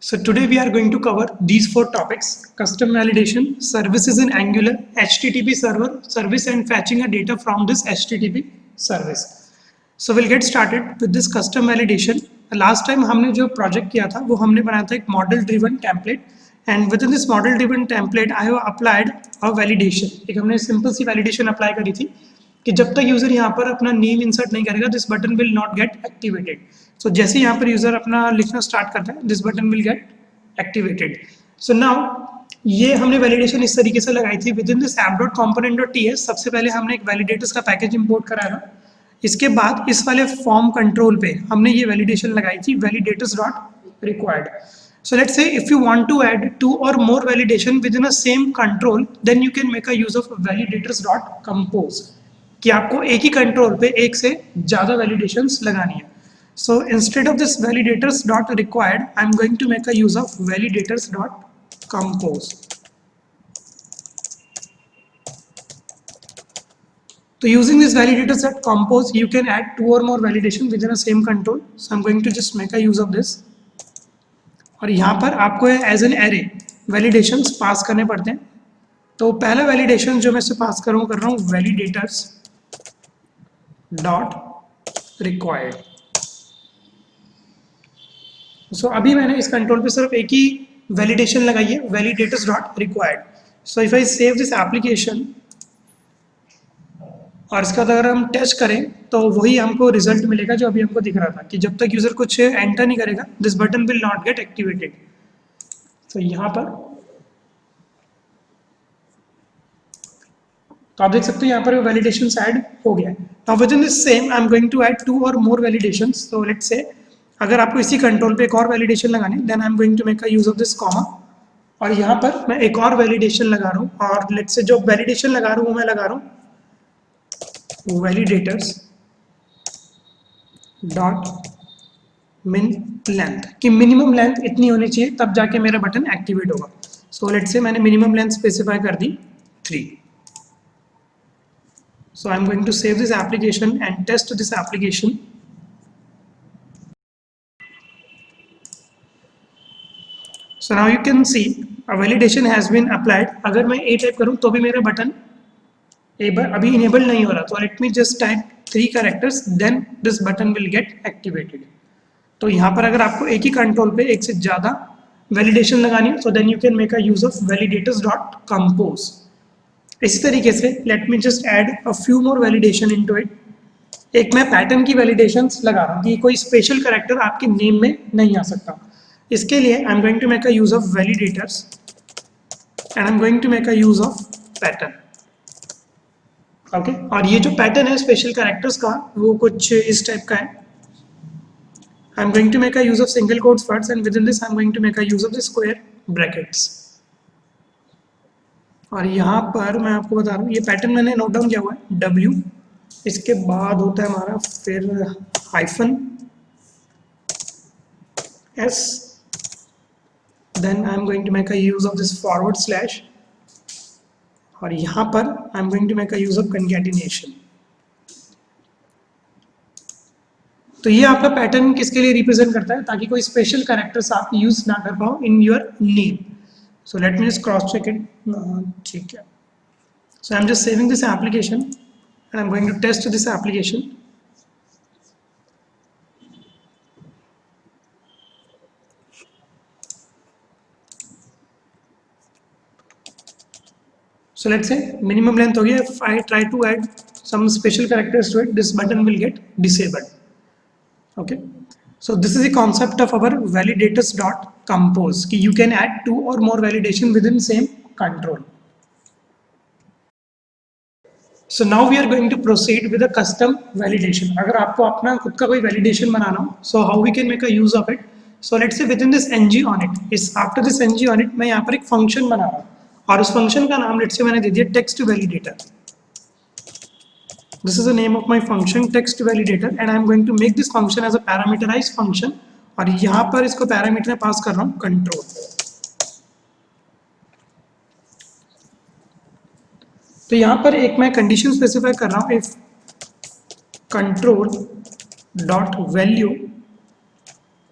So today we are going to cover these four topics: custom validation, services in Angular, HTTP server, service and fetching a data from this HTTP service. So we'll get started with this custom validation. Last time हमने जो project किया था वो हमने बनाया था एक model driven template, and within this model driven template I have applied a validation. एक हमने simple सी validation apply करी थी कि जब तक यूज़र यहाँ पर अपना नेम इंसर्ट नहीं करेगा this button will not get activated. So जैसे यहाँ पर यूज़र अपना लिखना स्टार्ट करता है this button will get activated. So now ये हमने वैलिडेशन इस तरीके से लगाई थी. विद इन दिस app.component.ts सबसे पहले हमने एक वैलिडेटर्स का पैकेज इंपोर्ट कराया था. इसके बाद इस वाले फॉर्म कंट्रोल पे हमने ये वैलिडेशन लगाई थी validators dot required. So let's say if you want to add 2 or more validation within a same control, then you can make a use of validators dot compose. कि आपको एक ही control पे एक से ज़्यादा वैलिडेशंस लगानी है. So instead of this validators dot required I am going to make a use of validators dot compose. तो using this validators dot compose you can add 2 और more validation with in a same control. So I am going to just make a use of this. और यहाँ पर आपको as an array validations pass करने पड़ते हैं. तो पहला वैलिडेशन जो मैं से पास कर रहा हूँ वैलिडेटर्स डॉट रिक्वायर्ड. सो अभी मैंने इस कंट्रोल पे सिर्फ एक ही वैलिडेशन लगाई है validators dot required. So if I save this application और इसका अगर हम टेस्ट करें तो वही हमको रिजल्ट मिलेगा जो अभी हमको दिख रहा था कि जब तक यूजर कुछ एंटर नहीं करेगा this button will not get activated. तो यहाँ पर तो आप देख सकते हो यहाँ पर वैलिडेशंस ऐड हो गया है. Now within this same I am going to add 2 और मोर वैलिडेशंस. सो लेट्स से अगर आपको इसी कंट्रोल पे एक और वैलिडेशन लगाने then I am going to make a use of this comma. और यहाँ पर मैं एक और वैलिडेशन लगा रहा हूँ और लेट्स से जो वैलिडेशन लगा रहा हूँ वो मैं लगा रहा हूँ वैलिडेटर्स डॉट मिन लेंथ कि मिनिमम लेंथ इतनी होनी चाहिए तब जाके मेरा बटन एक्टिवेट होगा. सो लेट्स से मैंने मिनिमम लेंथ स्पेसिफाई कर दी 3. So I'm going to save this application and test this application. So now you can see a validation has been applied. अगर मैं A टाइप करूँ तो भी मेरा button अभी इनेबल नहीं हो रहा. तो let me just type 3 characters then this button will get activated. तो यहाँ पर अगर आपको एक ही कंट्रोल पे एक से ज़्यादा वैलिडेशन लगानी है so then you can make a use of validators dot compose. इसी तरीके से let me just add a few more validation into it. एक मैं पैटर्न की वैलिडेशंस लगा रहा हूँ कि कोई स्पेशल कैरेक्टर आपके नेम में नहीं आ सकता. इसके लिए I am going to make a use of validators and I am going to make a use of pattern. Okay, और ये जो पैटर्न है स्पेशल कैरेक्टर्स का वो कुछ इस टाइप का है. I am going to make a use of single quotes first and within this I am going to make a use of the square brackets. और यहाँ पर मैं आपको बता रहा हूँ ये पैटर्न मैंने नोट डाउन किया हुआ है W. इसके बाद होता है हमारा फिर hyphen S. Then I am going to make a use of this forward slash. और यहाँ पर I am going to make a use of concatenation. तो ये आपका पैटर्न किसके लिए रिप्रेजेंट करता है ताकि कोई स्पेशल कैरेक्टर्स आप यूज ना कर पाओ in your name. So let me just cross check it. ठीक है. So I'm just saving this application and I'm going to test this application. So let's say minimum length हो गया. If I try to add some special characters to it, this button will get disabled. Okay. So this is the concept of our validators dot compose कि you can add 2 or more validation within same control. So now we are going to proceed with a custom validation. अगर आपको अपना खुद का कोई validation बनाना हो, so how we can make a use of it? So let's say within this ng on it, is after this ng on it मैं यहाँ पर एक function बना रहा हूँ और उस function का नाम let's say मैंने दे दिया text validator. This is the name of my function text validator and I am going to make this function as a parameterized function. और यहाँ पर इसको पैरामीटर में पास कर रहा हूँ कंट्रोल. तो यहाँ पर एक मैं कंडीशन स्पेसिफाई कर रहा हूँ if control dot value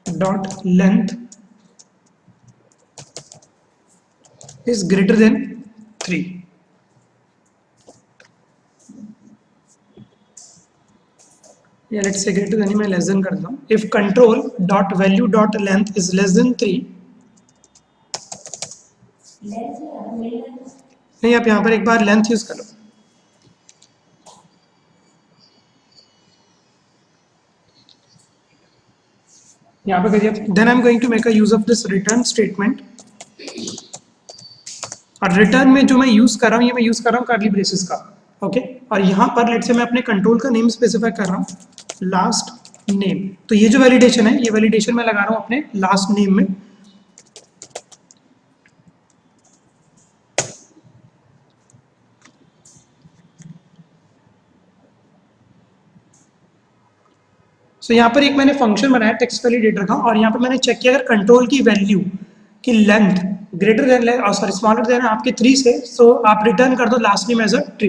dot length is greater than 3। या लेट्स से ग्रेटर देन, मैं लेस देन करता हूँ। If control dot value dot length is less than 3, नहीं आप यहाँ पर एक बार लेंथ यूज करो, यहाँ पे करिए। Then I am going to make a use of this return statement, और रिटर्न में जो मैं यूज कर रहा हूँ, ये मैं यूज कर रहा हूँ कर्ली ब्रेसेस का, ओके। और यहाँ पर लेट से मैं अपने कंट्रोल का नेम स्पेसिफाई कर रहा हूँ, लास्ट नेम। तो ये जो वैलिडेशन है, ये वैलिडेशन मैं लगा रहा हूँ अपने लास्ट नेम में। तो यहाँ पर एक मैंने फंक्शन बनाया टेक्स्ट वैलिडेटर का, और यहाँ पर मैंने चेक किया अगर कंट्रोल की वैल्यू की length greater than sorry smaller than आपके 3 से, तो आप रिटर्न कर दो last name as a true,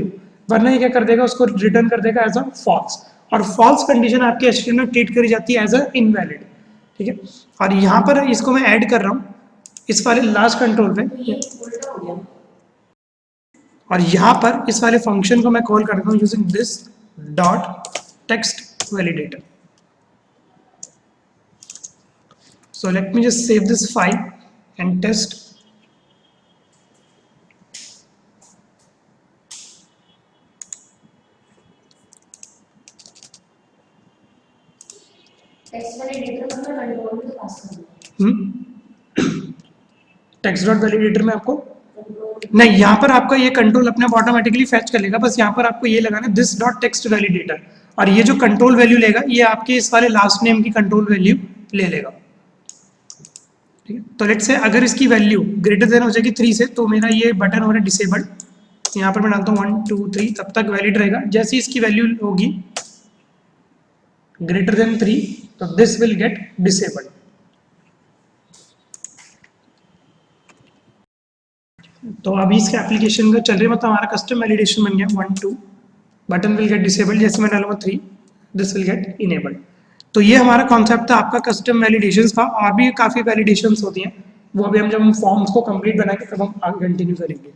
वरना ये क्या कर देगा, उसको रिटर्न कर देगा एज अ फॉल्स। और फॉल्स कंडीशन आपके एचटीएमएल में ट्रीट करी जाती है एज अ इनवैलिड, ठीक है। और यहाँ पर इसको मैं ऐड कर रहा हूँ इस वाले लास्ट कंट्रोल पे, और यहाँ पर इस वाले फंक्शन को मैं कॉल करता हूँ using this dot text validator. So let me just save this file and test. Text dot validator में आपको नहीं, यहाँ पर आपका ये कंट्रोल अपने आप ऑटोमेटिकली फैच कर लेगा, बस यहाँ पर आपको ये लगाना दिस डॉट टेक्स्ट वैलिडेटर, और ये जो कंट्रोल वैल्यू लेगा ये आपके इस वाले लास्ट नेम की कंट्रोल वैल्यू ले लेगा, ठीक है। तो लेट्स से अगर इसकी वैल्यू ग्रेटर देन हो जाएगी 3 से, तो मेरा ये बटन हो रहा है डिसेबल्ड, यहाँ पर मैं डालता हूँ 1 2 3, तब तक वैलिड रहेगा। जैसे ही इसकी वैल्यू होगी ग्रेटर देन 3, तो दिस विल गेट डिसेबल्ड। तो अभी इसके एप्लीकेशन का चल रही है, मतलब हमारा कस्टम वैलिडेशन बन गया 1 2, बटन विल गेट डिसेबल्ड, जैसे मैं डालूंगा 3 दिस विल गेट इनेबल्ड। तो ये हमारा कॉन्सेप्ट था आपका कस्टम वैलिडेशंस का। और भी काफ़ी वैलिडेशंस होती हैं, वो अभी हम जब हम फॉर्म्स को कंप्लीट बनाएंगे तब हम आगे कंटिन्यू करेंगे।